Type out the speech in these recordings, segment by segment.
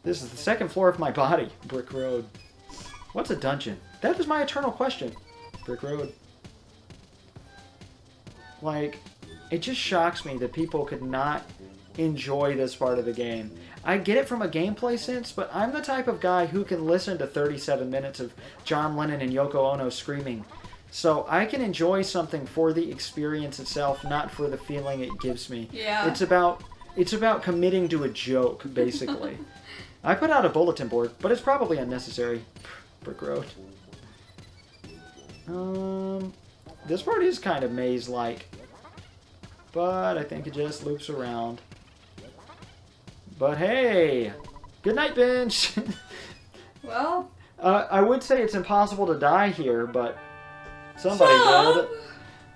This is the second floor of my body. Brick Road. What's a dungeon? That is my eternal question. Brick Road. Like, it just shocks me that people could not enjoy this part of the game. I get it from a gameplay sense, but I'm the type of guy who can listen to 37 minutes of John Lennon and Yoko Ono screaming. So I can enjoy something for the experience itself, not for the feeling it gives me. Yeah. It's about committing to a joke, basically. I put out a bulletin board, but it's probably unnecessary. Brick Road. This part is kind of maze-like, but I think it just loops around. But hey, good night, bench. Well, I would say it's impossible to die here, but somebody did.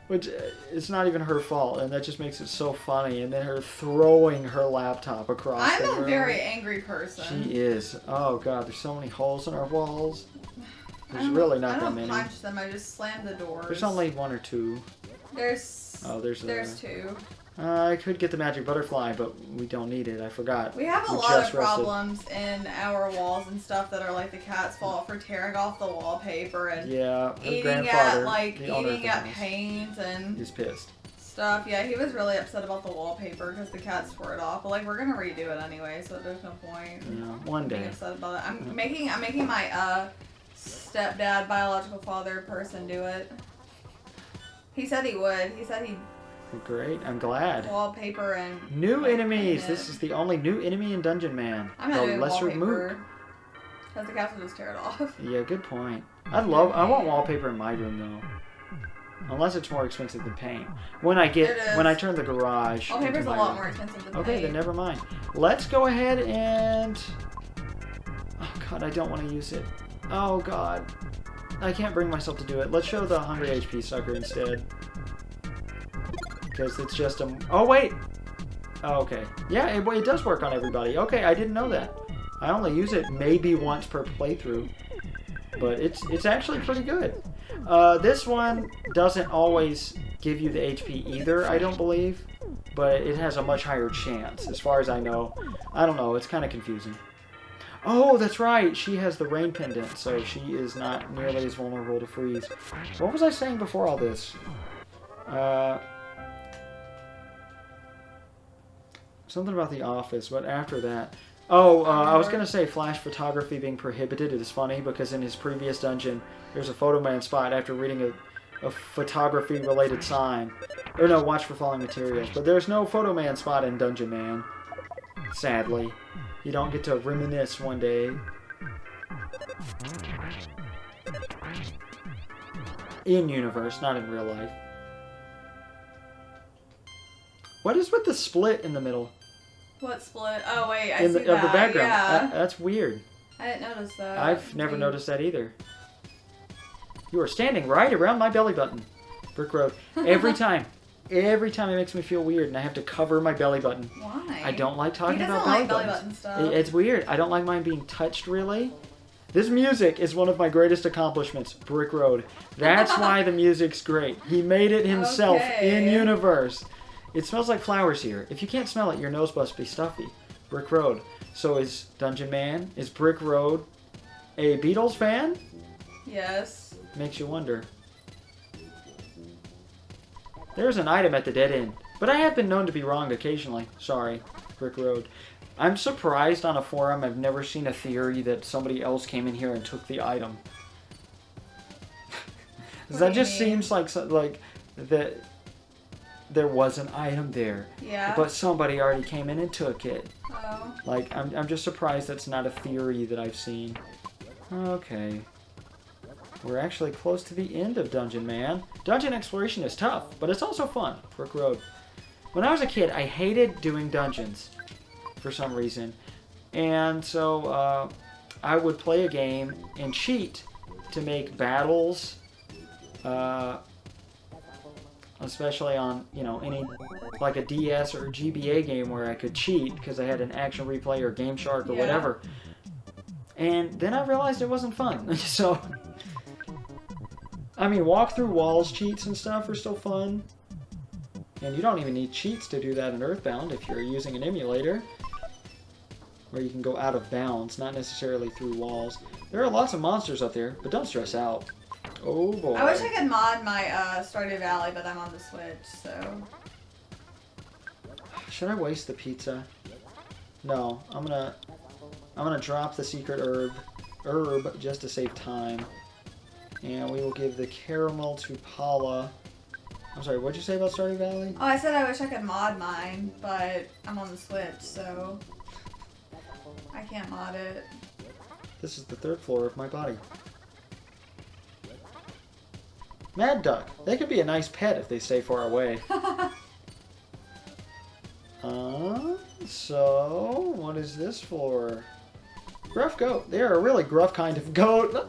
Which it's not even her fault, and that just makes it so funny. And then her throwing her laptop across the room. I'm a very angry person. She is. Oh god, there's so many holes in our walls. There's really not that many. I don't punch them. I just slam the doors. There's only one or two. There's two. I could get the magic butterfly, but we don't need it. I forgot. We have a lot of problems in our walls and stuff that are like the cat's fault for tearing off the wallpaper and eating at paint and he's pissed. Stuff. Yeah, he was really upset about the wallpaper because the cat tore it off. But like, we're gonna redo it anyway, so there's no point. Yeah, one day. Being upset about it. I'm making my stepdad, biological father person do it. He said he would. He said he'd. Great, I'm glad. Wallpaper and new enemies. This is the only new enemy in Dungeon Man. I'm not doing wallpaper because the cats will just tear it off. Yeah, good point. I want wallpaper in my room though, unless it's more expensive than paint. When I turn the garage. Wallpaper's a lot more expensive than paint. Okay, then never mind. Let's go ahead and. Oh god, I don't want to use it. Oh god, I can't bring myself to do it. Let's show the 100 HP sucker instead. Because it's just a... Oh, wait! Oh, okay. Yeah, it does work on everybody. Okay, I didn't know that. I only use it maybe once per playthrough. But it's actually pretty good. This one doesn't always give you the HP either, I don't believe. But it has a much higher chance, as far as I know. I don't know, it's kind of confusing. Oh, that's right! She has the rain pendant, so she is not nearly as vulnerable to freeze. What was I saying before all this? Something about The Office, but after that... Oh, I was going to say flash photography being prohibited. It is funny because in his previous dungeon, there's a photo man spot after reading a photography-related sign. Or no, watch for falling materials. But there's no photo man spot in Dungeon Man. Sadly. You don't get to reminisce one day. In universe, not in real life. What is with the split in the middle? What split? Oh wait, I see that. Of the background. Yeah. That's weird. I didn't notice that. I've never noticed that either. You are standing right around my belly button. Brick Road. Every time it makes me feel weird and I have to cover my belly button. Why? I don't like talking about belly belly button stuff. It's weird. I don't like mine being touched really. This music is one of my greatest accomplishments. Brick Road. That's why the music's great. He made it himself in universe. It smells like flowers here. If you can't smell it, your nose must be stuffy. Brick Road. So is Dungeon Man, is Brick Road a Beatles fan? Yes. Makes you wonder. There's an item at the dead end, but I have been known to be wrong occasionally. Sorry, Brick Road. I'm surprised on a forum I've never seen a theory that somebody else came in here and took the item. That just seems like that there was an item there. Yeah. But somebody already came in and took it. Oh. Like, I'm just surprised that's not a theory that I've seen. Okay. We're actually close to the end of Dungeon Man. Dungeon exploration is tough, but it's also fun. Brick Road. When I was a kid, I hated doing dungeons for some reason. And so I would play a game and cheat to make battles, especially on, any, like a DS or a GBA game where I could cheat because I had an Action Replay or Game Shark or whatever. And then I realized it wasn't fun. So, I mean, walk through walls cheats and stuff are still fun. And you don't even need cheats to do that in Earthbound if you're using an emulator. where you can go out of bounds, not necessarily through walls. There are lots of monsters up there, but don't stress out. Oh boy. I wish I could mod my Stardew Valley, but I'm on the Switch, so... Should I waste the pizza? No, I'm gonna drop the secret herb just to save time. And we will give the caramel to Paula. I'm sorry, what'd you say about Stardew Valley? Oh, I said I wish I could mod mine, but I'm on the Switch, so I can't mod it. This is the 3rd floor of my body. Mad Duck. They could be a nice pet if they stay far away. So, what is this for? Gruff goat. They are a really gruff kind of goat.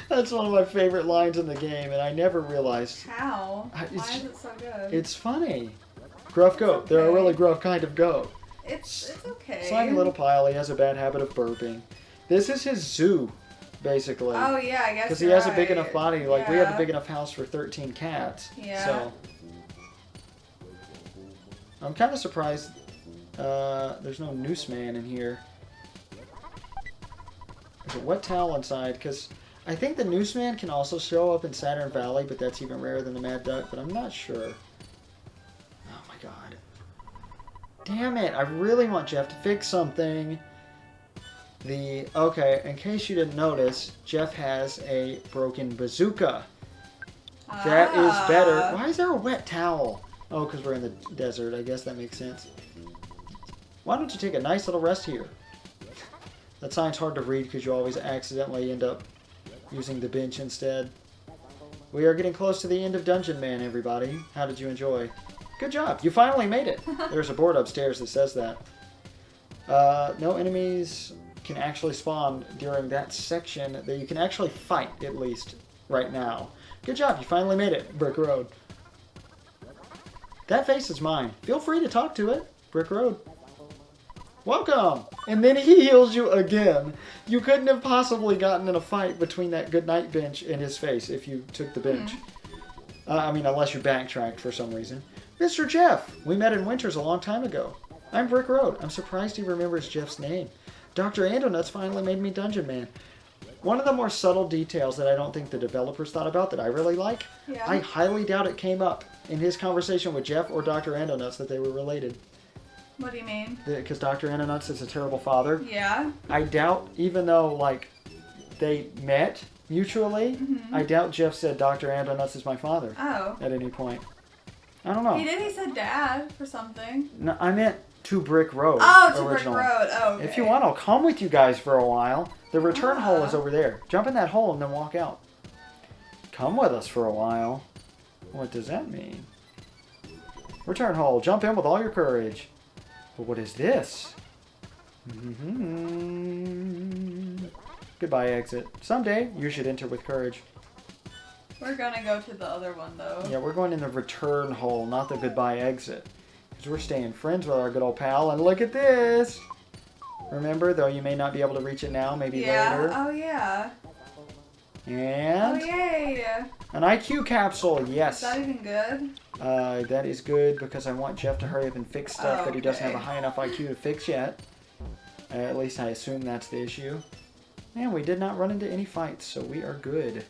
That's one of my favorite lines in the game, and I never realized. How? Why is it so good? It's funny. Gruff goat. Okay. They're a really gruff kind of goat. It's okay. Slimy little pile. He has a bad habit of burping. This is his zoo, basically. Oh, yeah, I guess because he has a big enough body. Like, we have a big enough house for 13 cats. Yeah. So, I'm kind of surprised there's no noose man in here. There's a wet towel inside, because I think the noose man can also show up in Saturn Valley, but that's even rarer than the Mad Duck, but I'm not sure. Oh my god. Damn it, I really want Jeff to fix something. Okay, in case you didn't notice, Jeff has a broken bazooka. That is better. Why is there a wet towel? Oh, because we're in the desert. I guess that makes sense. Why don't you take a nice little rest here? That sign's hard to read because you always accidentally end up using the bench instead. We are getting close to the end of Dungeon Man, everybody. How did you enjoy? Good job. You finally made it. There's a board upstairs that says that. No enemies can actually spawn during that section that you can actually fight, at least, right now. Good job. You finally made it, Brick Road. That face is mine. Feel free to talk to it, Brick Road. Welcome! And then he heals you again. You couldn't have possibly gotten in a fight between that goodnight bench and his face if you took the bench. I mean, unless you backtracked for some reason. Mr. Jeff! We met in Winters a long time ago. I'm Brick Road. I'm surprised he remembers Jeff's name. Dr. Andonuts finally made me Dungeon Man. One of the more subtle details that I don't think the developers thought about that I really like, I highly doubt it came up in his conversation with Jeff or Dr. Andonuts that they were related. What do you mean? Because Dr. Andonuts is a terrible father. Yeah. I doubt, even though, like, they met mutually, I doubt Jeff said Dr. Andonuts is my father. Oh. At any point. I don't know. He did. He said dad for something. No, I meant to Brick Road. Oh, to Brick Road. Oh, okay. If you want, I'll come with you guys for a while. The return hole is over there. Jump in that hole and then walk out. Come with us for a while. What does that mean? Return hole. Jump in with all your courage. But what is this? Goodbye, exit. Someday, you should enter with courage. We're gonna go to the other one, though. Yeah, we're going in the return hole, not the goodbye exit. Because we're staying friends with our good old pal, and look at this! Remember, though you may not be able to reach it now, maybe later. Oh, yeah. And... Oh, yay! An IQ capsule, yes. Is that even good? That is good because I want Jeff to hurry up and fix stuff that he doesn't have a high enough IQ to fix yet. At least I assume that's the issue. And we did not run into any fights, so we are good.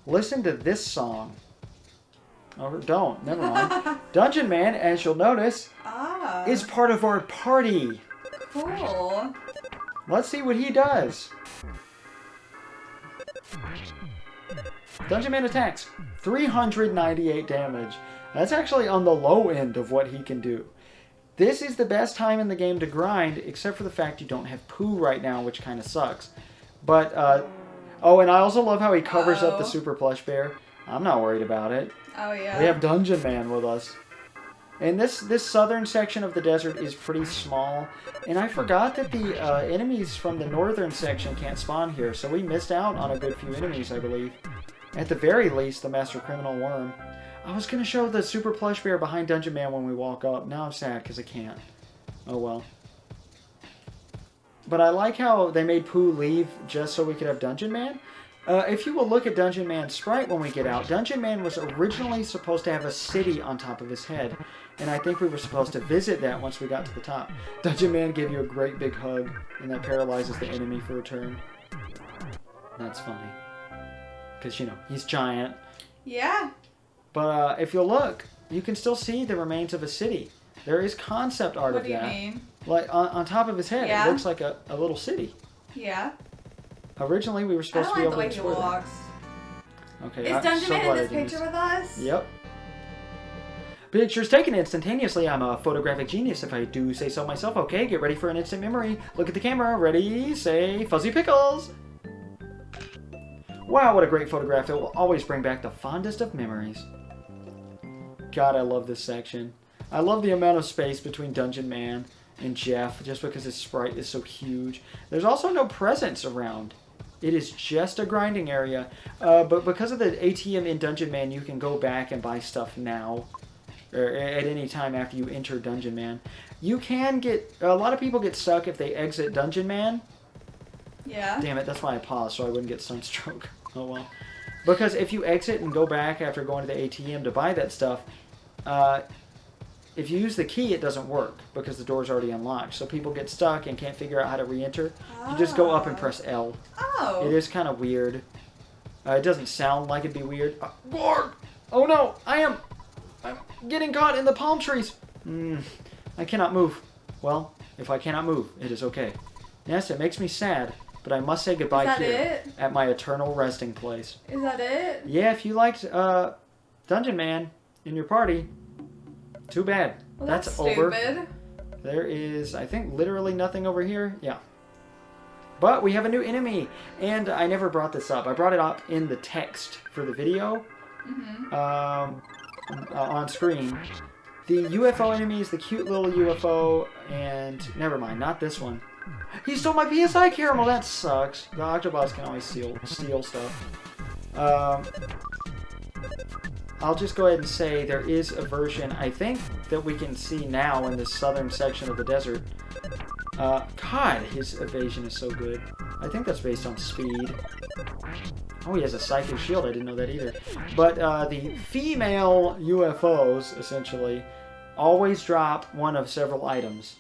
Listen to this song. Oh, don't. Never mind. Dungeon Man, as you'll notice, is part of our party. Cool. Let's see what he does. Dungeon Man attacks. 398 damage. That's actually on the low end of what he can do. This is the best time in the game to grind, except for the fact you don't have Pooh right now, which kind of sucks. But, oh, and I also love how he covers up the Super Plush Bear. I'm not worried about it. Oh, yeah. We have Dungeon Man with us. And this southern section of the desert is pretty small. And I forgot that the enemies from the northern section can't spawn here, so we missed out on a good few enemies, I believe. At the very least, the Master Criminal Worm. I was going to show the Super Plush Bear behind Dungeon Man when we walk up. Now I'm sad because I can't. Oh well. But I like how they made Pooh leave just so we could have Dungeon Man. If you will look at Dungeon Man's sprite when we get out, Dungeon Man was originally supposed to have a city on top of his head. And I think we were supposed to visit that once we got to the top. Dungeon Man gave you a great big hug, and that paralyzes the enemy for a turn. That's funny. Because, you know, he's giant. Yeah. But if you'll look, you can still see the remains of a city. There is concept art of that. What do you mean? Like, on top of his head, it looks like a little city. Yeah. Originally, we were supposed to be able to explore that. Walks. Okay, is Dungeon Man in this picture with us? Yep. Pictures taken instantaneously. I'm a photographic genius, if I do say so myself. Okay, get ready for an instant memory. Look at the camera. Ready, say, Fuzzy Pickles. Wow, what a great photograph. It will always bring back the fondest of memories. God, I love this section. I love the amount of space between Dungeon Man and Jeff, just because his sprite is so huge. There's also no presents around. It is just a grinding area. But because of the ATM in Dungeon Man, you can go back and buy stuff now. Or at any time after you enter Dungeon Man. You can get... A lot of people get stuck if they exit Dungeon Man. Yeah. Damn it, that's why I paused, so I wouldn't get sunstroke. Oh well. Because if you exit and go back after going to the ATM to buy that stuff, if you use the key, it doesn't work because the door's already unlocked. So people get stuck and can't figure out how to re-enter. Oh. You just go up and press L. Oh. It is kind of weird. It doesn't sound like it'd be weird. Oh no, I'm getting caught in the palm trees. I cannot move. Well, if I cannot move, it is okay. Yes, it makes me sad, but I must say goodbye here at my eternal resting place. Is that it? Yeah, if you liked Dungeon Man in your party, too bad. Well, that's over. Stupid. There is, I think, literally nothing over here. Yeah. But we have a new enemy, and I never brought this up. I brought it up in the text for the video. On screen. The UFO enemy is the cute little UFO, and never mind, not this one. He stole my PSI caramel. That sucks. The Octobot can always steal stuff. I'll just go ahead and say there is a version, I think, that we can see now in the southern section of the desert. God, his evasion is so good. I think that's based on speed. Oh, he has a psychic shield. I didn't know that either. But the female UFOs, essentially, always drop one of several items.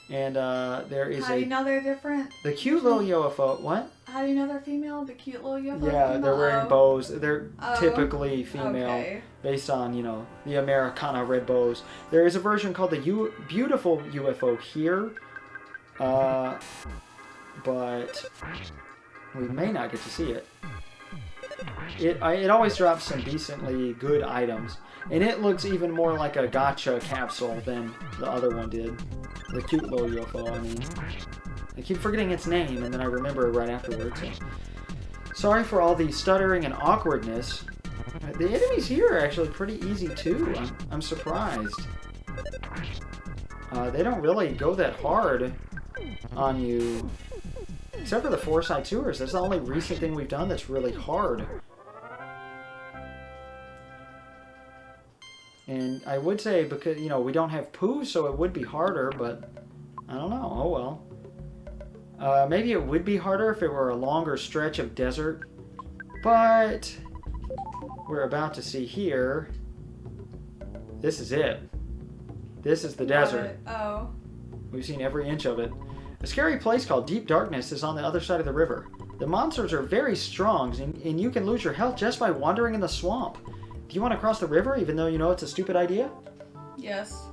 And there is How do you know they're different? The cute little UFO... What? How do you know they're female? The cute little UFO? Yeah, they're wearing bows. They're typically female, based on, you know, the Americana red bows. There is a version called the Beautiful UFO here. But we may not get to see it. It always drops some decently good items. And it looks even more like a gacha capsule than the other one did. The cute little UFO, I mean. I keep forgetting its name, and then I remember it right afterwards. So. Sorry for all the stuttering and awkwardness. The enemies here are actually pretty easy, too. I'm surprised. They don't really go that hard on you. Except for the Foresight Sewers. That's the only recent thing we've done that's really hard. And I would say, because, you know, we don't have poo, so it would be harder, but I don't know. Oh, well. Maybe it would be harder if it were a longer stretch of desert. But we're about to see here. This is it. This is the desert. Oh. We've seen every inch of it. A scary place called Deep Darkness is on the other side of the river. The monsters are very strong, and you can lose your health just by wandering in the swamp. Do you want to cross the river, even though you know it's a stupid idea? Yes.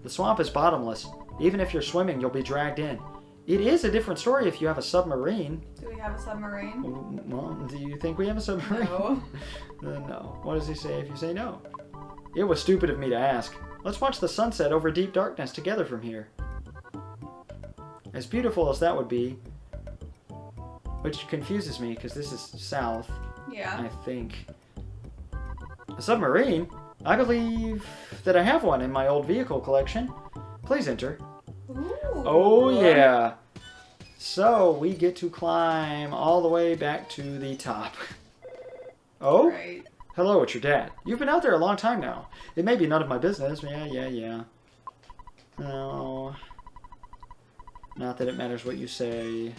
The swamp is bottomless. Even if you're swimming, you'll be dragged in. It is a different story if you have a submarine. Do we have a submarine? Well, do you think we have a submarine? No. No. What does he say if you say no? It was stupid of me to ask. Let's watch the sunset over Deep Darkness together from here. As beautiful as that would be, which confuses me because this is south. Yeah. I think. A submarine? I believe that I have one in my old vehicle collection. Please enter. Ooh. Oh yeah. So we get to climb all the way back to the top. Oh? Right. Hello, it's your dad. You've been out there a long time now. It may be none of my business. Yeah. No. Not that it matters what you say.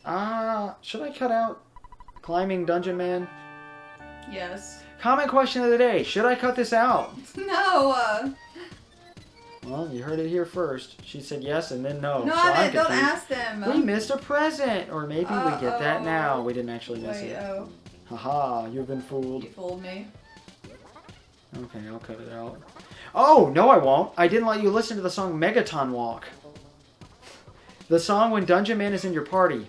Should I cut out climbing Dungeon Man? Yes. Comment question of the day. Should I cut this out? No. Well, you heard it here first. She said yes and then no. No, so don't ask them. We missed a present. Or maybe we get that now. We didn't actually miss it. Oh. Haha, you've been fooled. You fooled me. Okay, I'll cut it out. Oh, no I won't. I didn't let you listen to the song Megaton Walk. The song when Dungeon Man is in your party.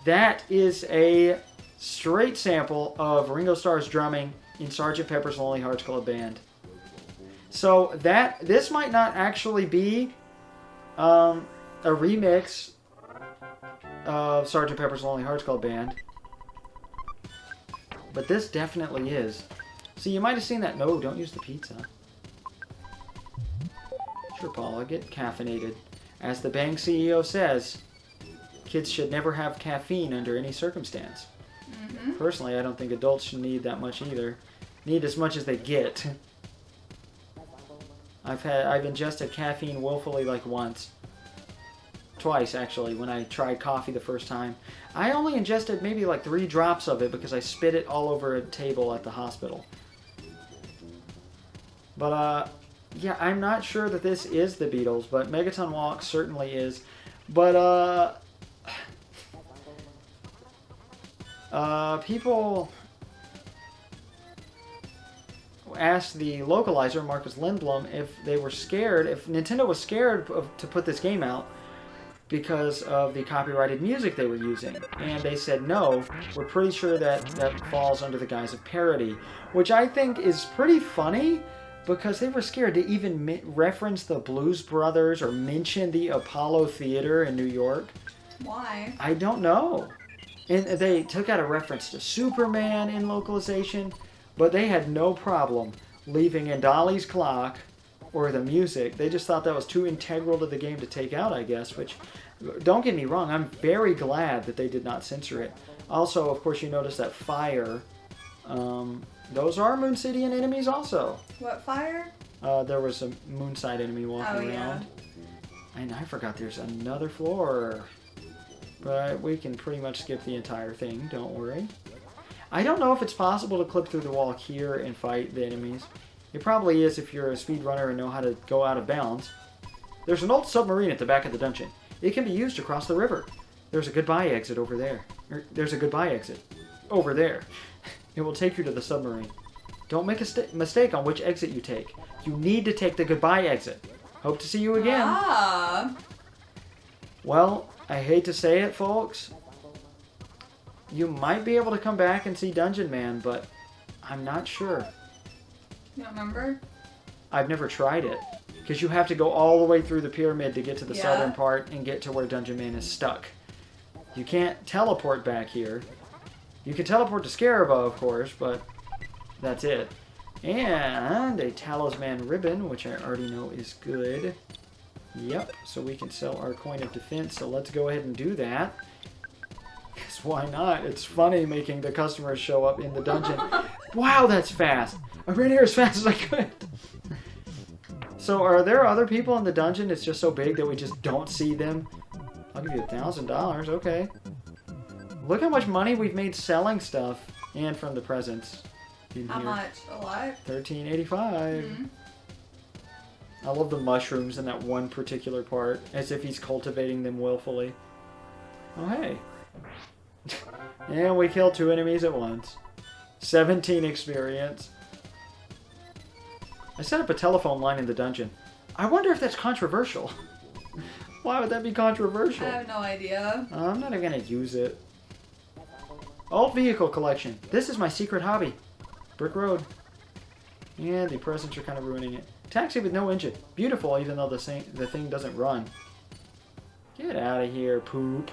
That is a straight sample of Ringo Starr's drumming in Sgt. Pepper's Lonely Hearts Club Band. So this might not actually be a remix of Sgt. Pepper's Lonely Hearts Club Band. But this definitely is. See, you might have seen that. No, don't use the pizza. Sure, Paula, get caffeinated. As the Bang CEO says, kids should never have caffeine under any circumstance. Mm-hmm. Personally, I don't think adults should need that much either. Need as much as they get. I've ingested caffeine willfully like once. Twice, actually, when I tried coffee the first time. I only ingested maybe like 3 drops of it because I spit it all over a table at the hospital. But, yeah, I'm not sure that this is the Beatles, but Megaton Walk certainly is. But, people asked the localizer, Marcus Lindblom, if they were scared, if Nintendo was scared to put this game out because of the copyrighted music they were using. And they said, no, we're pretty sure that falls under the guise of parody, which I think is pretty funny because they were scared to even reference the Blues Brothers or mention the Apollo Theater in New York. Why? I don't know. And they took out a reference to Superman in localization, but they had no problem leaving in Dolly's Clock or the music. They just thought that was too integral to the game to take out, I guess, which, don't get me wrong, I'm very glad that they did not censor it. Also, of course, you notice that fire, those are Moon City enemies also. What fire? There was a Moonside enemy walking around. Yeah. And I forgot there's another floor. But we can pretty much skip the entire thing, don't worry. I don't know if it's possible to clip through the wall here and fight the enemies. It probably is if you're a speedrunner and know how to go out of bounds. There's an old submarine at the back of the dungeon. It can be used to cross the river. There's a goodbye exit over there. There's a goodbye exit over there. It will take you to the submarine. Don't make a mistake on which exit you take. You need to take the goodbye exit. Hope to see you again. Ah. Well, I hate to say it, folks. You might be able to come back and see Dungeon Man, but I'm not sure. You don't remember? I've never tried it. Because you have to go all the way through the pyramid to get to the southern part and get to where Dungeon Man is stuck. You can't teleport back here. You can teleport to Scaraba, of course, but that's it. And a Talisman Ribbon, which I already know is good. Yep, so we can sell our coin of defense, so let's go ahead and do that. Because why not? It's funny making the customers show up in the dungeon. Wow, that's fast! I ran here as fast as I could! So are there other people in the dungeon? It's just so big that we just don't see them? I'll give you $1,000, okay. Look how much money we've made selling stuff and from the presents in how here. How much? A lot? $13.85. Mm-hmm. I love the mushrooms in that one particular part, as if he's cultivating them willfully. Oh, hey. And we killed 2 enemies at once. 17 experience. I set up a telephone line in the dungeon. I wonder if that's controversial. Why would that be controversial? I have no idea. I'm not going to use it. Old vehicle collection. This is my secret hobby. Brick Road. And the presents are kind of ruining it. Taxi with no engine. Beautiful, even though the thing doesn't run. Get out of here, poop.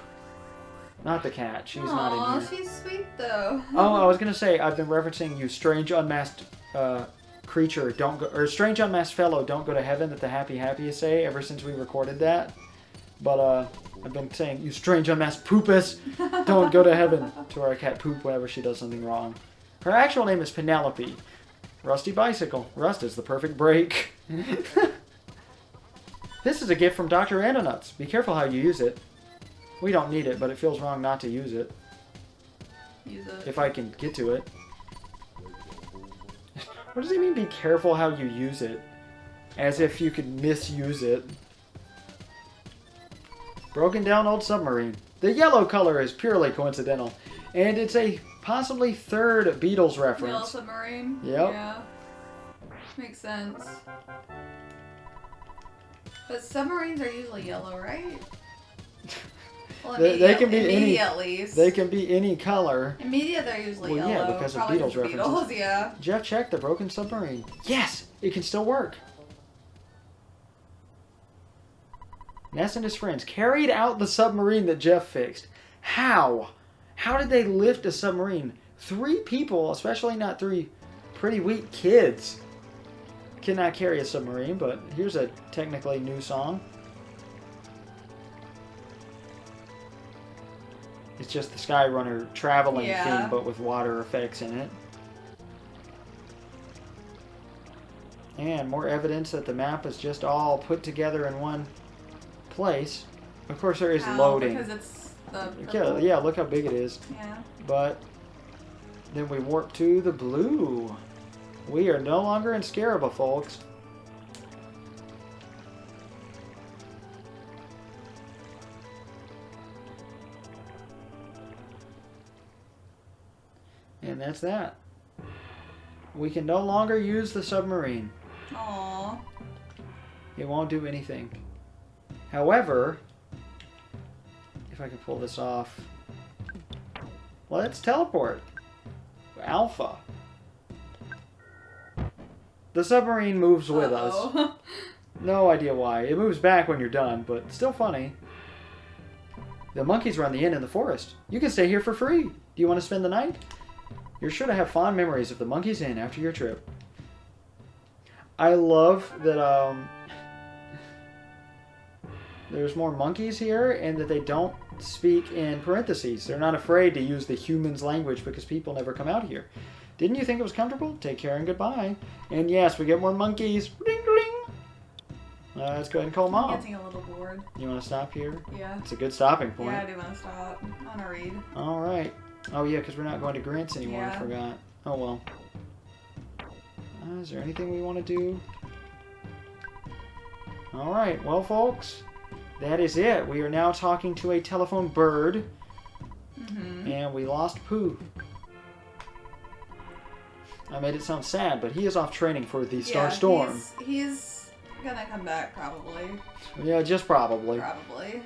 Not the cat. She's not in here. She's sweet, though. Oh, I was going to say, I've been referencing you strange unmasked creature, don't go, or strange unmasked fellow, don't go to heaven, that the Happy say ever since we recorded that. But I've been saying, you strange unmasked poopus, don't go to heaven, to our cat Poop whenever she does something wrong. Her actual name is Penelope. Rusty bicycle. Rust is the perfect brake. This is a gift from Dr. Anonuts. Be careful how you use it. We don't need it, but it feels wrong not to use it. Use it. If I can get to it. What does he mean, be careful how you use it? As if you could misuse it. Broken down old submarine. The yellow color is purely coincidental. And it's a possibly third Beatles reference. Yellow submarine? Yep. Yeah. Makes sense. But submarines are usually yellow, right? Well, they can be any, at least. They can be any color. In media, they're usually yellow. Yeah, because of Beatles references. Yeah. Jeff checked the broken submarine. Yes, it can still work. Ness and his friends carried out the submarine that Jeff fixed. How? How did they lift a submarine? 3 people, especially not 3 pretty weak kids, cannot carry a submarine, but here's a technically new song. It's just the Skyrunner traveling theme, but with water effects in it. And more evidence that the map is just all put together in one place. Of course, there is loading. Because it's the yeah, look how big it is. Yeah. But then we warp to the blue. We are no longer in Scaraba, folks. And that's that. We can no longer use the submarine. Aww. It won't do anything. However, if I can pull this off, let's teleport. Alpha. The submarine moves with us. No idea why. It moves back when you're done, but still funny. The monkeys run the inn in the forest. You can stay here for free. Do you want to spend the night? You're sure to have fond memories of the Monkeys Inn after your trip. I love that there's more monkeys here and that they don't speak in parentheses. They're not afraid to use the humans' language because people never come out here. Didn't you think it was comfortable? Take care and goodbye. And yes, we get more monkeys. Ring, ring. Let's go ahead and call Mom. I'm getting a little bored. You want to stop here? Yeah. It's a good stopping point. Yeah, I do want to stop. I want to read. All right. Oh, yeah, because we're not going to Grant's anymore. Yeah. I forgot. Oh, well. Is there anything we want to do? All right. Well, folks, that is it. We are now talking to a telephone bird. Mm-hmm. And we lost Pooh. I made it sound sad, but he is off training for the Star Storm. He's gonna come back, probably. Yeah, just probably. Probably.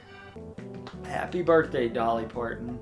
Happy birthday, Dolly Parton.